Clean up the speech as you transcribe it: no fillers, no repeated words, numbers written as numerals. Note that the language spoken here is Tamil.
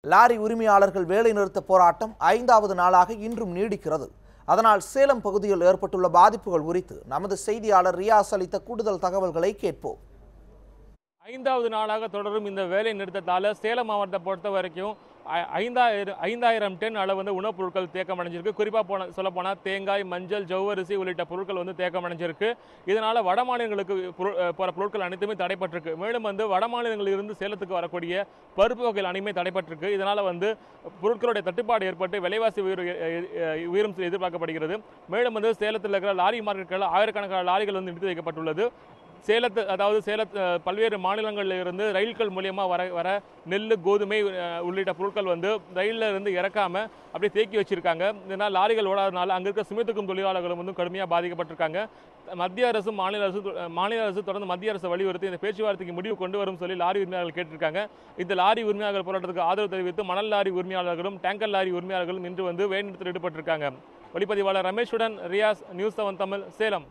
லாரி உரிமையாளர்கள் வேலைநிறுத்த போராட்டம் 5வது நாளாக இன்றும் நீடிக்கிறது. அதனால் சேலம் பகுதியில் ஏற்பட்டுள்ள பாதிப்புகள் குறித்து நமது செய்தியாளர் ரியாஸ் அளித்த கூடுதல் தகவல்களை கேட்போம். 5வது நாளாக தொடரும் இந்த வேலை நிறுத்தத்தால் சேலம் மாவட்டத்தை பொறுத்த வரைக்கும் 5000 டன் அளவு உணவுப் பொருட்கள் தேக்கம் அடைஞ்சிருக்கு. குறிப்பாக சொல்லப்போனால் தேங்காய், மஞ்சள், ஜவ்வரிசி உள்ளிட்ட பொருட்கள் தேக்கம் அடைஞ்சிருக்கு. இதனால் வட மாநிலங்களுக்கு போகிற பொருட்கள் அனைத்துமே தடைப்பட்டிருக்கு. மேலும் வட மாநிலங்களில் இருந்து சேலத்துக்கு வரக்கூடிய பருப்பு வகைகள் அனைத்துமே தடைப்பட்டிருக்கு. இதனால் பொருட்களுடைய தட்டுப்பாடு ஏற்பட்டு விலைவாசி உயரும் எதிர்பார்க்கப்படுகிறது. மேலும் சேலத்தில் இருக்கிற லாரி மார்க்கெட்டுகள் ஆயிரக்கணக்கான லாரிகள் நிறுத்தி வைக்கப்பட்டுள்ளது. சேலத்து பல்வேறு மாநிலங்களில் இருந்து ரயில்கள் மூலியமாக வர நெல், கோதுமை உள்ளிட்ட பொருட்கள் ரயிலில் இருந்து இறக்காம அப்படியே தேக்கி வச்சிருக்காங்க. இதனால் லாரிகள் ஓடாதனால அங்கே இருக்க சுமைத்துக்கும் தொழிலாளர்களும் கடுமையாக பாதிக்கப்பட்டிருக்காங்க. மத்திய அரசு தொடர்ந்து மத்திய அரசு வலியுறுத்தி இந்த பேச்சுவார்த்தைக்கு முடிவு கொண்டு வரும் சொல்லி லாரி உரிமையாளர்கள் கேட்டிருக்காங்க. இந்த லாரி உரிமையாளர்கள் போராட்டத்துக்கு ஆதரவு தெரிவித்து மணல் லாரி உரிமையாளர்களும் டேங்கர் லாரி உரிமையாளர்களும் இன்று வேலைநிறுத்தத்தில் ஈடுபட்டிருக்காங்க. ஒளிப்பதிவாளர் ரமேஷுடன் ரியாஸ், நியூஸ் 7 தமிழ், சேலம்.